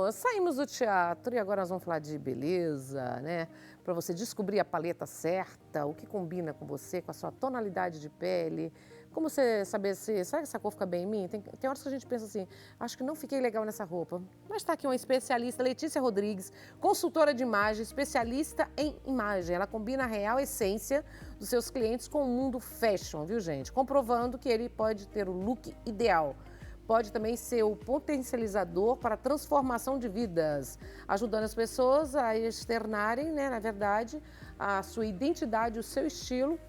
Bueno, saímos do teatro e agora nós vamos falar de beleza, né? Para você descobrir a paleta certa, o que combina com você, com a sua tonalidade de pele. Como você saber se, será que essa cor fica bem em mim? Tem horas que a gente pensa assim, acho que não fiquei legal nessa roupa. Mas está aqui uma especialista, Letícia Rodrigues, consultora de imagem, especialista em imagem. Ela combina a real essência dos seus clientes com o mundo fashion, viu, gente? Comprovando que ele pode ter o look ideal. Pode também ser o potencializador para a transformação de vidas, ajudando as pessoas a externarem, né, na verdade, a sua identidade, o seu estilo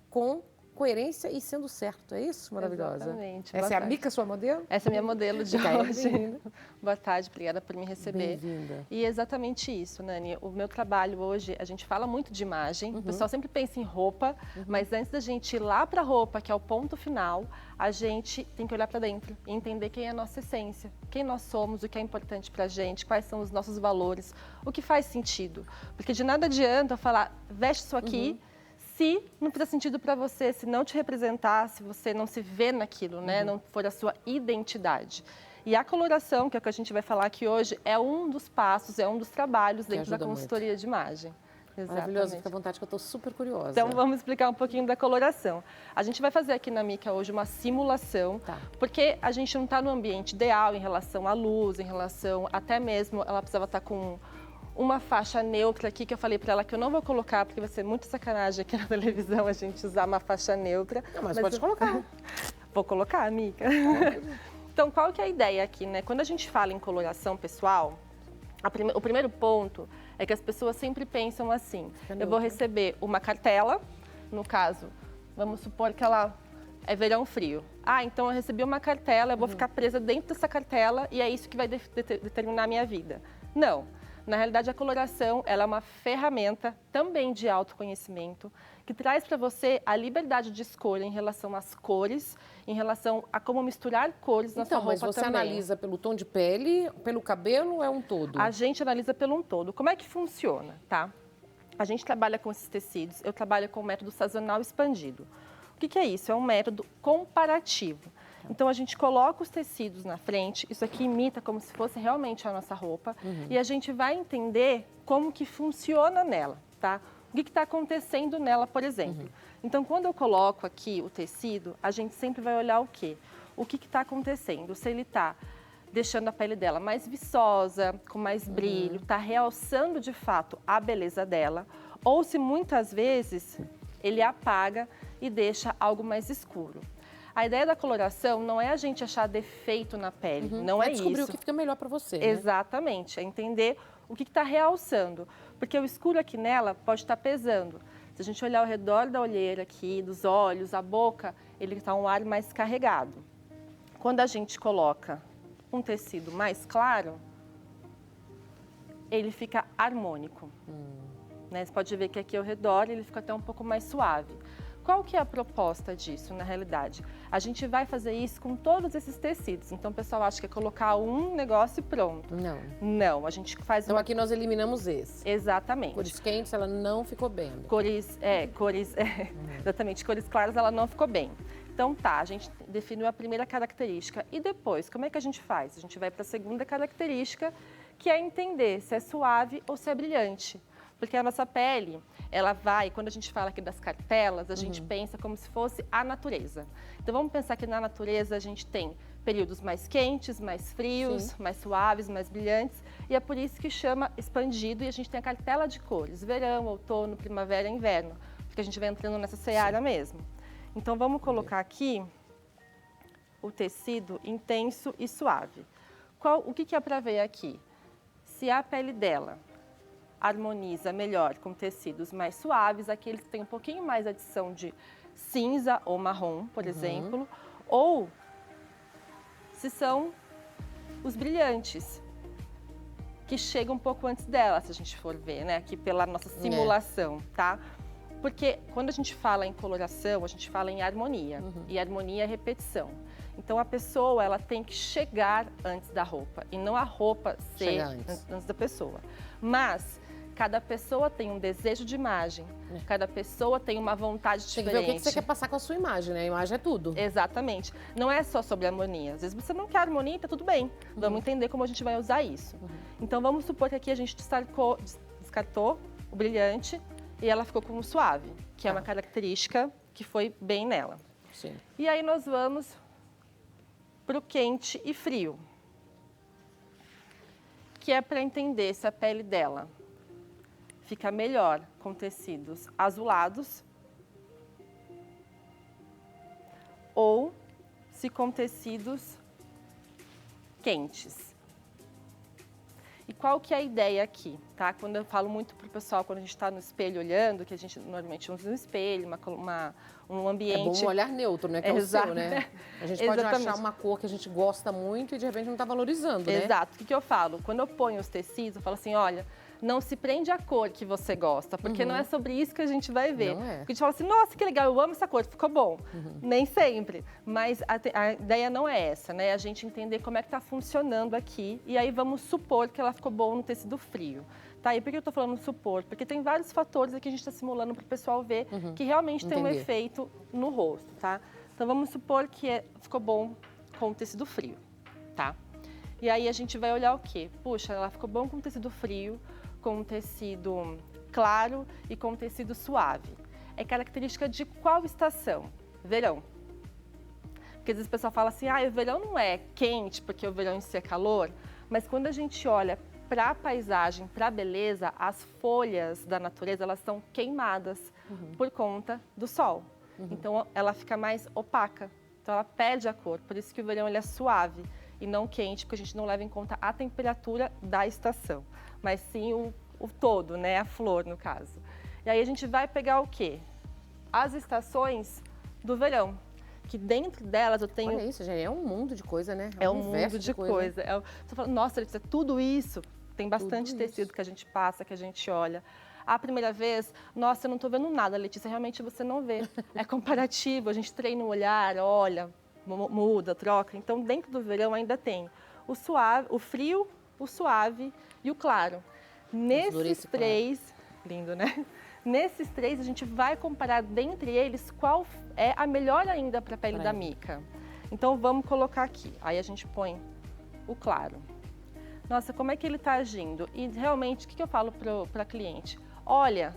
com coerência e sendo certo. É isso? Maravilhosa. Exatamente. Essa é a Mica, sua modelo? Essa é a minha modelo de hoje. Boa tarde, obrigada por me receber. Bem-vinda. E é exatamente isso, Nani. O meu trabalho hoje, a gente fala muito de imagem, o pessoal sempre pensa em roupa, mas antes da gente ir lá para a roupa, que é o ponto final, a gente tem que olhar para dentro e entender quem é a nossa essência, quem nós somos, o que é importante para a gente, quais são os nossos valores, o que faz sentido. Porque de nada adianta eu falar, veste isso aqui, se não fizer sentido para você, se não te representar, se você não se vê naquilo, né? Não for a sua identidade. E a coloração, que é o que a gente vai falar aqui hoje, é um dos passos, é um dos trabalhos dentro da consultoria de imagem. Maravilhoso, fica à vontade que eu estou super curiosa. Então vamos explicar um pouquinho da coloração. A gente vai fazer aqui na Mica hoje uma simulação, porque a gente não está no ambiente ideal em relação à luz, em relação até mesmo, ela precisava estar com uma faixa neutra aqui, que eu falei para ela que eu não vou colocar, porque vai ser muito sacanagem aqui na televisão a gente usar uma faixa neutra. Não, mas pode colocar. Vou colocar, Mica. Então, qual que é a ideia aqui, né? Quando a gente fala em coloração pessoal, o primeiro ponto é que as pessoas sempre pensam assim, eu vou receber uma cartela, no caso, vamos supor que ela é verão frio. Ah, então eu recebi uma cartela, eu vou ficar presa dentro dessa cartela e é isso que vai determinar a minha vida. Não. Na realidade, a coloração ela é uma ferramenta também de autoconhecimento que traz para você a liberdade de escolha em relação às cores, em relação a como misturar cores na sua roupa também. Então, mas você analisa pelo tom de pele, pelo cabelo ou é um todo? A gente analisa pelo um todo. Como é que funciona, tá? A gente trabalha com esses tecidos, eu trabalho com o método sazonal expandido. O que é isso? É um método comparativo. Então, a gente coloca os tecidos na frente, isso aqui imita como se fosse realmente a nossa roupa, e a gente vai entender como que funciona nela, tá? O que está acontecendo nela, por exemplo. Então, quando eu coloco aqui o tecido, a gente sempre vai olhar o quê? O que está acontecendo, se ele está deixando a pele dela mais viçosa, com mais brilho, está realçando de fato a beleza dela, ou se muitas vezes ele apaga e deixa algo mais escuro. A ideia da coloração não é a gente achar defeito na pele, não é isso. É descobrir o que fica melhor para você, né? Exatamente, é entender o que está realçando, porque o escuro aqui nela pode estar pesando. Se a gente olhar ao redor da olheira aqui, dos olhos, a boca, ele está um ar mais carregado. Quando a gente coloca um tecido mais claro, ele fica harmônico. Né? Você pode ver que aqui ao redor ele fica até um pouco mais suave. Qual que é a proposta disso, na realidade? A gente vai fazer isso com todos esses tecidos. Então, o pessoal acha que é colocar um negócio e pronto. Não. Não, a gente faz... Então, aqui nós eliminamos esse. Exatamente. Cores quentes, ela não ficou bem. Exatamente, cores claras, ela não ficou bem. Então, tá, a gente definiu a primeira característica. E depois, como é que a gente faz? A gente vai para a segunda característica, que é entender se é suave ou se é brilhante. Porque a nossa pele, ela vai, quando a gente fala aqui das cartelas, a gente pensa como se fosse a natureza. Então, vamos pensar que na natureza a gente tem períodos mais quentes, mais frios, mais suaves, mais brilhantes. E é por isso que chama expandido e a gente tem a cartela de cores, verão, outono, primavera, inverno. Porque a gente vai entrando nessa seara mesmo. Então, vamos colocar aqui o tecido intenso e suave. O que é para ver aqui? Se a pele dela harmoniza melhor com tecidos mais suaves, aqueles que têm um pouquinho mais adição de cinza ou marrom, por exemplo, ou se são os brilhantes, que chegam um pouco antes dela, se a gente for ver, né, aqui pela nossa simulação, tá? Porque quando a gente fala em coloração, a gente fala em harmonia, e harmonia é repetição. Então, a pessoa, ela tem que chegar antes da roupa, e não a roupa ser antes da pessoa. Mas Cada pessoa tem um desejo de imagem, cada pessoa tem uma vontade Tem diferente. que ver o que você quer passar com a sua imagem, né? A imagem é tudo. Exatamente. Não é só sobre harmonia. Às vezes você não quer harmonia e tá tudo bem. Vamos entender como a gente vai usar isso. Então vamos supor que aqui a gente descartou o brilhante e ela ficou com o suave, que é uma característica que foi bem nela. Sim. E aí nós vamos pro quente e frio, que é para entender se a pele dela fica melhor com tecidos azulados ou se com tecidos quentes. E qual que é a ideia aqui, tá? Quando eu falo muito pro pessoal, quando a gente está no espelho olhando, que a gente normalmente usa um espelho, um ambiente... É bom um olhar neutro, né? Que é o seu, né? A gente pode Exatamente. achar uma cor que a gente gosta muito e de repente não está valorizando, né? Exato. O que eu falo? Quando eu ponho os tecidos, eu falo assim, olha, não se prende à cor que você gosta, porque não é sobre isso que a gente vai ver. Não é. Porque a gente fala assim, nossa, que legal, eu amo essa cor, ficou bom. Nem sempre. Mas a ideia não é essa, né? A gente entender como é que está funcionando aqui e aí vamos supor que ela ficou boa no tecido frio. Tá? E por que eu estou falando supor? Porque tem vários fatores aqui que a gente está simulando para o pessoal ver que realmente tem um efeito no rosto, tá? Então vamos supor que ficou bom com o tecido frio, tá? E aí a gente vai olhar o quê? Puxa, ela ficou bom com o tecido frio, com um tecido claro e com um tecido suave. É característica de qual estação? Verão. Porque às vezes o pessoal fala assim, o verão não é quente porque o verão em si é calor, mas quando a gente olha para a paisagem, para a beleza, as folhas da natureza, elas são queimadas por conta do sol. Então ela fica mais opaca, então ela perde a cor, por isso que o verão ele é suave e não quente, porque a gente não leva em conta a temperatura da estação, mas sim o todo, né? A flor, no caso. E aí a gente vai pegar o quê? As estações do verão, que dentro delas eu tenho... Olha isso, gente, é um mundo de coisa, né? É um mundo de coisa. Você fala, nossa, Letícia, tudo isso, tem bastante Tudo tecido isso. que a gente passa, que a gente olha. A primeira vez, nossa, eu não tô vendo nada, Letícia, realmente você não vê. É comparativo, a gente treina o olhar, olha, muda, troca. Então, dentro do verão ainda tem o suave, o frio, o suave e o claro. Nesses três, lindo, né? Nesses três, a gente vai comparar dentre eles qual é a melhor ainda para a pele da mica. Então, vamos colocar aqui. Aí a gente põe o claro. Nossa, como é que ele está agindo? E realmente, o que eu falo para a cliente? Olha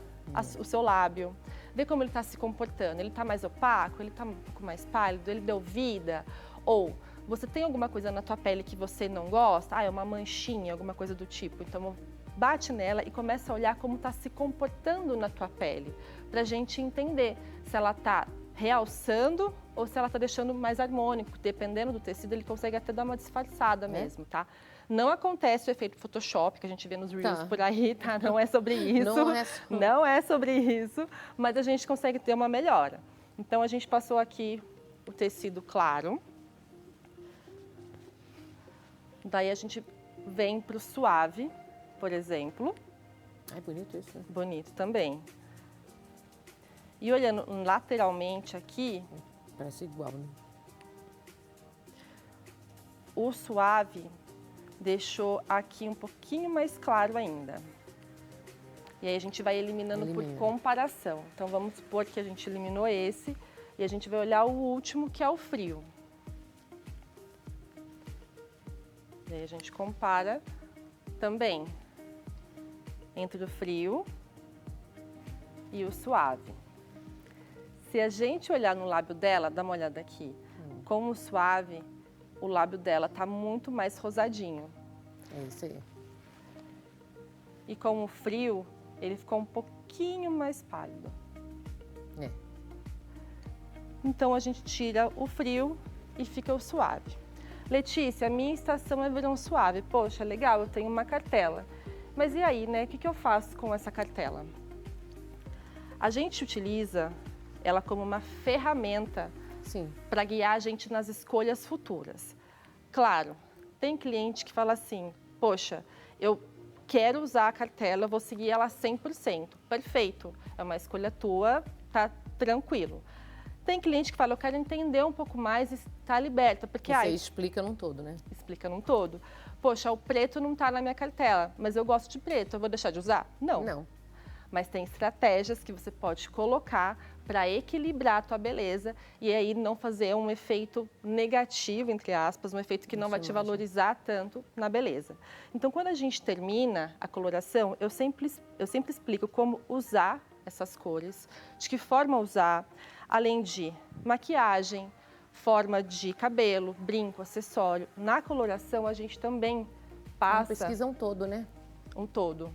o seu lábio, vê como ele está se comportando. Ele está mais opaco, ele está um pouco mais pálido, ele deu vida? Ou você tem alguma coisa na tua pele que você não gosta? É uma manchinha, alguma coisa do tipo. Então, bate nela e começa a olhar como está se comportando na tua pele, para a gente entender se ela está realçando ou se ela está deixando mais harmônico. Dependendo do tecido, ele consegue até dar uma disfarçada mesmo, tá? Não acontece o efeito Photoshop que a gente vê nos Reels por aí, tá? Não é sobre isso. Não é sobre isso, mas a gente consegue ter uma melhora. Então, a gente passou aqui o tecido claro. Daí, a gente vem para o suave, por exemplo. Ai, bonito isso. Bonito também. E olhando lateralmente aqui... Parece igual, né? O suave deixou aqui um pouquinho mais claro ainda. E aí a gente vai eliminando por comparação. Então vamos supor que a gente eliminou esse e a gente vai olhar o último, que é o frio. E aí a gente compara também entre o frio e o suave. Se a gente olhar no lábio dela, dá uma olhada aqui, com o suave, o lábio dela tá muito mais rosadinho. É isso aí. E com o frio, ele ficou um pouquinho mais pálido. É. Então a gente tira o frio e fica o suave. Letícia, a minha estação é verão suave. Poxa, legal, eu tenho uma cartela. Mas e aí, né? O que eu faço com essa cartela? A gente utiliza ela como uma ferramenta para guiar a gente nas escolhas futuras. Claro, tem cliente que fala assim, poxa, eu quero usar a cartela, eu vou seguir ela 100%. Perfeito, é uma escolha tua, tá tranquilo. Tem cliente que fala, eu quero entender um pouco mais e está liberta. Porque, você explica num todo, né? Explica num todo. Poxa, o preto não está na minha cartela, mas eu gosto de preto, eu vou deixar de usar? Não. Não. Mas tem estratégias que você pode colocar para equilibrar a tua beleza e aí não fazer um efeito negativo, entre aspas, um efeito que não vai te valorizar tanto na beleza. Então, quando a gente termina a coloração, eu sempre explico como usar essas cores, de que forma usar, além de maquiagem, forma de cabelo, brinco, acessório. Na coloração, a gente também passa... Uma pesquisa um todo, né? Um todo.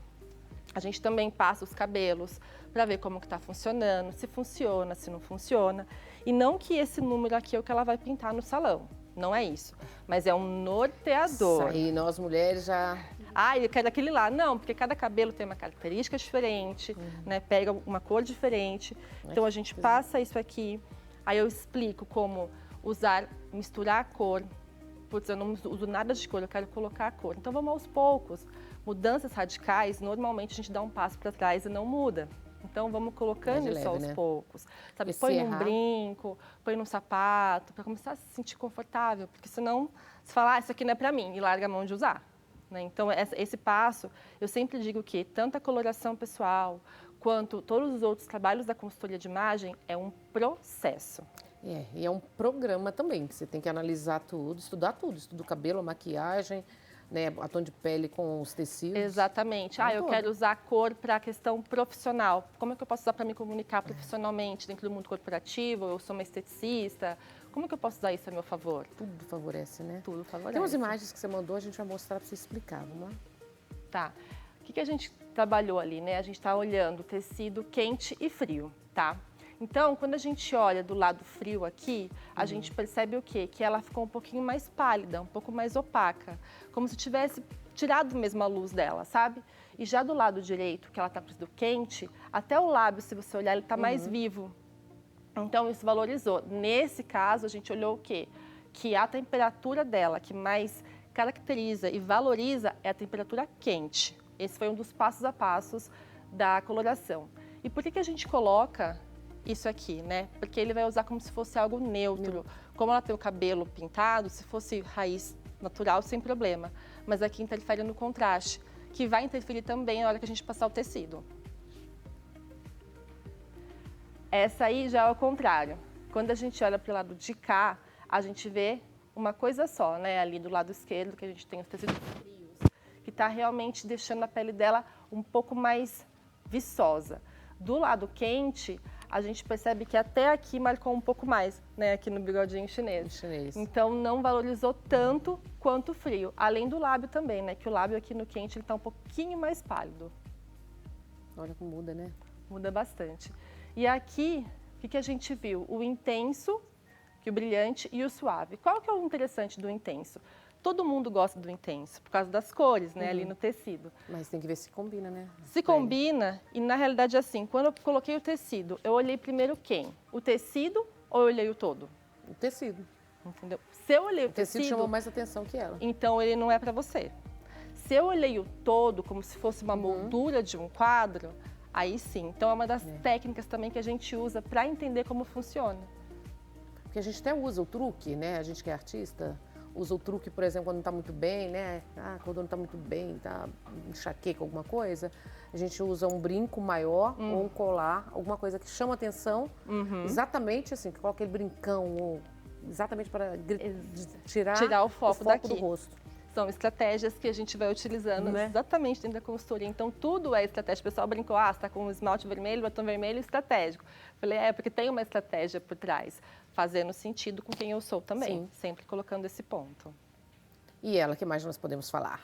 A gente também passa os cabelos para ver como que está funcionando, se funciona, se não funciona. E não que esse número aqui é o que ela vai pintar no salão. Não é isso. Mas é um norteador. Isso aí, nós mulheres já... Ah, eu quero aquele lá. Não, porque cada cabelo tem uma característica diferente, né? Pega uma cor diferente. Então, a gente passa isso aqui. Aí eu explico como usar, misturar a cor. Putz, eu não uso nada de cor, eu quero colocar a cor. Então, vamos aos poucos. Mudanças radicais, normalmente a gente dá um passo para trás e não muda. Então, vamos colocando isso aos poucos. Sabe, põe num brinco, põe num sapato, para começar a se sentir confortável. Porque senão, você fala, isso aqui não é para mim, e larga a mão de usar. Né? Então, esse passo, eu sempre digo que tanto a coloração pessoal, quanto todos os outros trabalhos da consultoria de imagem, é um processo. E é um programa também, que você tem que analisar tudo, estuda o cabelo, a maquiagem, né, a tom de pele com os tecidos. Exatamente. Eu quero usar a cor para a questão profissional. Como é que eu posso usar para me comunicar profissionalmente dentro do mundo corporativo? Eu sou uma esteticista. Como é que eu posso usar isso a meu favor? Tudo favorece, né? Tudo favorece. Tem umas imagens que você mandou, a gente vai mostrar para você explicar, vamos lá? Tá. O que a gente trabalhou ali, né? A gente está olhando tecido quente e frio, tá? Então, quando a gente olha do lado frio aqui, a gente percebe o quê? Que ela ficou um pouquinho mais pálida, um pouco mais opaca, como se tivesse tirado mesmo a luz dela, sabe? E já do lado direito, que ela está do quente, até o lábio, se você olhar, ele está mais vivo. Então, isso valorizou. Nesse caso, a gente olhou o quê? Que a temperatura dela, que mais caracteriza e valoriza, é a temperatura quente. Esse foi um dos passos a passos da coloração. E por que a gente coloca isso aqui, né? Porque ele vai usar como se fosse algo neutro. Como ela tem o cabelo pintado, se fosse raiz natural, sem problema. Mas aqui interfere no contraste, que vai interferir também na hora que a gente passar o tecido. Essa aí já é o contrário. Quando a gente olha para o lado de cá, a gente vê uma coisa só, né? Ali do lado esquerdo, que a gente tem os tecidos frios, que está realmente deixando a pele dela um pouco mais viçosa. Do lado quente, a gente percebe que até aqui marcou um pouco mais, né? Aqui no bigodinho chinês. Então, não valorizou tanto quanto o frio. Além do lábio também, né? Que o lábio aqui no quente, ele está um pouquinho mais pálido. Olha como muda, né? Muda bastante. E aqui, o que a gente viu? O intenso, que o brilhante e o suave. Qual que é o interessante do intenso? Todo mundo gosta do intenso, por causa das cores, né, ali no tecido. Mas tem que ver se combina, né? Se combina, e na realidade assim, quando eu coloquei o tecido, eu olhei primeiro quem? O tecido ou eu olhei o todo? O tecido. Entendeu? Se eu olhei o tecido chamou mais atenção que ela. Então ele não é para você. Se eu olhei o todo, como se fosse uma moldura de um quadro, aí sim. Então é uma das técnicas também que a gente usa para entender como funciona. Porque a gente até usa o truque, né? A gente que é artista, usa o truque, por exemplo, quando não está muito bem, né? Quando não está muito bem, está enxaqueca, alguma coisa. A gente usa um brinco maior ou um colar, alguma coisa que chama atenção. Exatamente assim, que coloca aquele brincão, ou exatamente para tirar o foco daqui do rosto. São estratégias que a gente vai utilizando exatamente dentro da consultoria. Então, tudo é estratégia. O pessoal brincou, você está com um esmalte vermelho, batom vermelho, estratégico. Falei, porque tem uma estratégia por trás, fazendo sentido com quem eu sou também, sempre colocando esse ponto. E ela, o que mais nós podemos falar?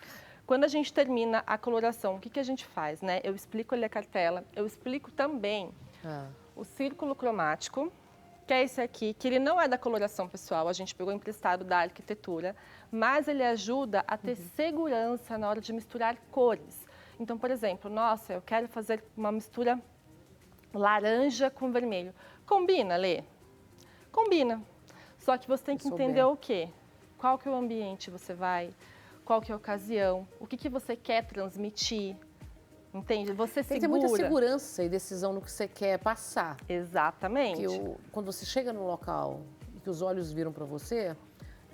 Quando a gente termina a coloração, o que a gente faz, né? Eu explico ali a cartela, eu explico também o círculo cromático, que é esse aqui, que ele não é da coloração pessoal, a gente pegou emprestado da arquitetura, mas ele ajuda a ter segurança na hora de misturar cores. Então, por exemplo, nossa, eu quero fazer uma mistura laranja com vermelho. Combina, Lê? Combina. Só que você tem que entender o quê? Qual que é o ambiente você vai, qual que é a ocasião, o que você quer transmitir. Entende? Você tem que ter muita segurança e decisão no que você quer passar. Exatamente. Quando você chega num local e que os olhos viram para você,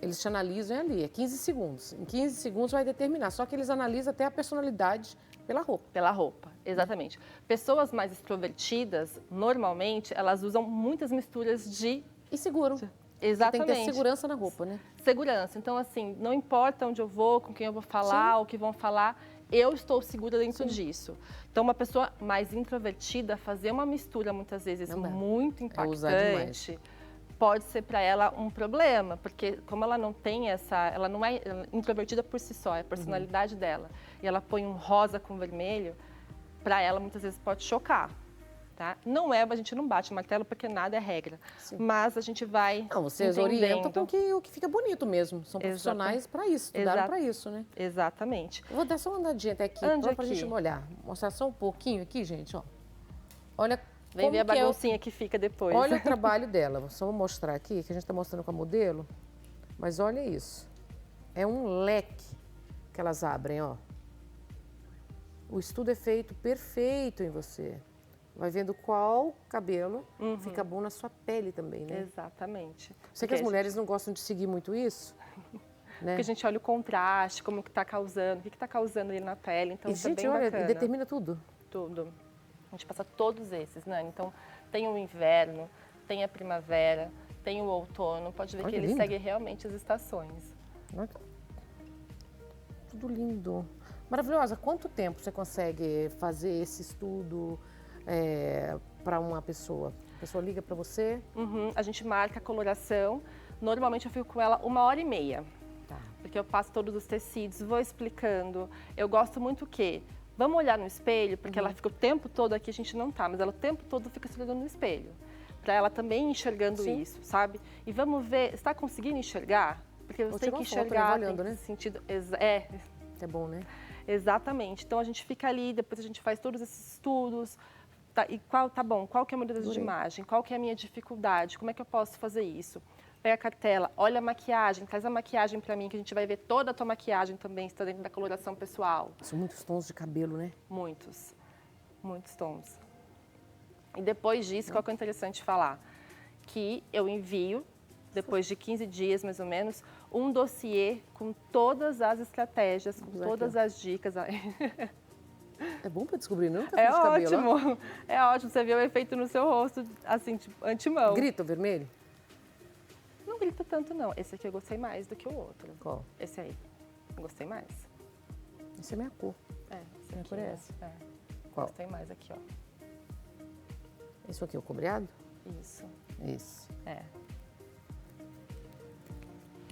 Eles te analisam ali, é 15 segundos. Em 15 segundos vai determinar, só que eles analisam até a personalidade pela roupa. Pela roupa, exatamente. Pessoas mais extrovertidas, normalmente, elas usam muitas misturas de... E seguram. Exatamente. Tem que ter segurança na roupa, né? Segurança. Então, assim, não importa onde eu vou, com quem eu vou falar, o que vão falar, eu estou segura dentro disso. Então, uma pessoa mais introvertida, fazer uma mistura, muitas vezes, muito impactante, pode ser para ela um problema, porque como ela não tem ela não é introvertida por si só, é a personalidade dela, e ela põe um rosa com vermelho, para ela muitas vezes pode chocar. Tá? Não é, a gente não bate o martelo porque nada é regra, mas a gente vai vocês orientam com o que fica bonito mesmo, são profissionais para isso, estudaram para isso, né? Exatamente. Eu vou dar só uma andadinha até aqui, para a gente olhar, mostrar só um pouquinho aqui, gente, ó. Olha Vem ver a baguncinha que fica depois. Olha o trabalho dela, só vou mostrar aqui, que a gente está mostrando com a modelo, mas olha isso, é um leque que elas abrem, ó. O estudo é feito perfeito em você. Vai vendo qual cabelo fica bom na sua pele também, né? Exatamente. Sei que as mulheres não gostam de seguir muito isso, né? Porque a gente olha o contraste, como que está causando, o que está causando ali na pele, então isso é bem bacana. E determina tudo. Tudo. A gente passa todos esses, né? Então, tem o inverno, tem a primavera, tem o outono, pode ver que ele segue realmente as estações. Olha. Tudo lindo. Maravilhosa. Quanto tempo você consegue fazer esse estudo para uma pessoa? A pessoa liga para você? A gente marca a coloração. Normalmente eu fico com ela 1h30. Tá. Porque eu passo todos os tecidos, vou explicando. Eu gosto muito que vamos olhar no espelho, porque ela fica o tempo todo aqui, a gente não tá, mas ela o tempo todo fica se olhando no espelho. Para ela também enxergando isso, sabe? E vamos ver, você está conseguindo enxergar? Porque você tem que enxergar, olhando, né? sentido. É bom, né? Exatamente. Então a gente fica ali, depois a gente faz todos esses estudos. E qual que é a mudança de imagem? Qual que é a minha dificuldade? Como é que eu posso fazer isso? Pega a cartela, olha a maquiagem, traz a maquiagem para mim, que a gente vai ver toda a tua maquiagem também, se está dentro da coloração pessoal. São muitos tons de cabelo, né? Muitos tons. E depois disso, qual que é interessante falar? Que eu envio, depois de 15 dias mais ou menos, um dossiê com todas as estratégias, com todas as dicas. É bom para descobrir, não? É ótimo, é ótimo. Você vê o efeito no seu rosto, assim, tipo, antemão. Grita o vermelho? Não grita tanto, não. Esse aqui eu gostei mais do que o outro. Qual? Esse aí. Gostei mais. Essa é minha cor. Esse minha aqui, cor é essa. Qual? Gostei mais aqui, ó. Esse aqui é o cobreado? Isso. Isso.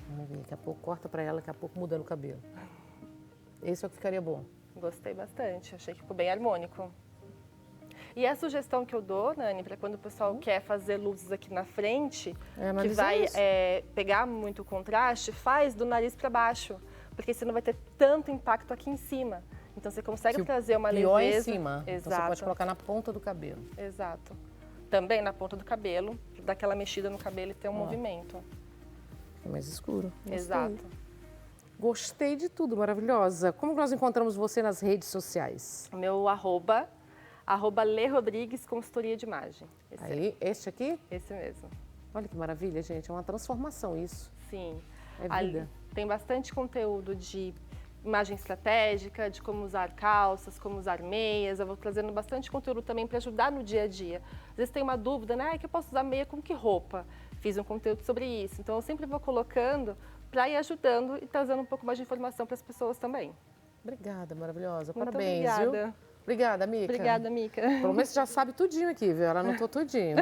Vamos ver, daqui a pouco corta pra ela, daqui a pouco muda no cabelo. Esse é o que ficaria bom. Gostei bastante, achei que ficou bem harmônico. E a sugestão que eu dou, Nani, para quando o pessoal quer fazer luzes aqui na frente, que vai pegar muito contraste, faz do nariz para baixo, porque você não vai ter tanto impacto aqui em cima. Então você consegue trazer uma leveza. Em cima. Exato. Então você pode colocar na ponta do cabelo. Exato. Também na ponta do cabelo, dar aquela mexida no cabelo e ter um movimento. É mais escuro. Gostei. Exato. Gostei de tudo, maravilhosa. Como nós encontramos você nas redes sociais? Meu @, Lê Rodrigues Consultoria de Imagem. Este aqui? Esse mesmo. Olha que maravilha, gente. É uma transformação isso. Sim. É vida. Ali tem bastante conteúdo de imagem estratégica, de como usar calças, como usar meias. Eu vou trazendo bastante conteúdo também para ajudar no dia a dia. Às vezes tem uma dúvida, né? Que eu posso usar meia com que roupa? Fiz um conteúdo sobre isso. Então eu sempre vou colocando para ir ajudando e trazendo um pouco mais de informação para as pessoas também. Obrigada, maravilhosa. Muito Parabéns, obrigada. Viu? Obrigada, Mica. Obrigada, Mica. Pelo menos você já sabe tudinho aqui, viu? Ela anotou tudinho.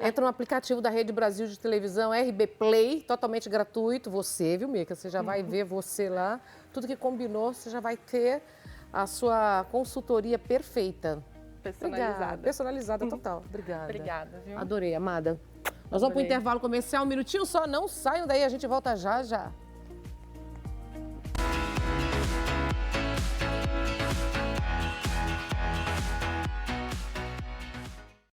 Entra no aplicativo da Rede Brasil de Televisão, RB Play, totalmente gratuito. Você, viu, Mica? Você já vai ver você lá. Tudo que combinou, você já vai ter a sua consultoria perfeita. Personalizada. Obrigada. Personalizada total. Obrigada. Obrigada, viu? Adorei, amada. Nós vamos para o intervalo comercial, um minutinho só. Não saiam daí, a gente volta já já.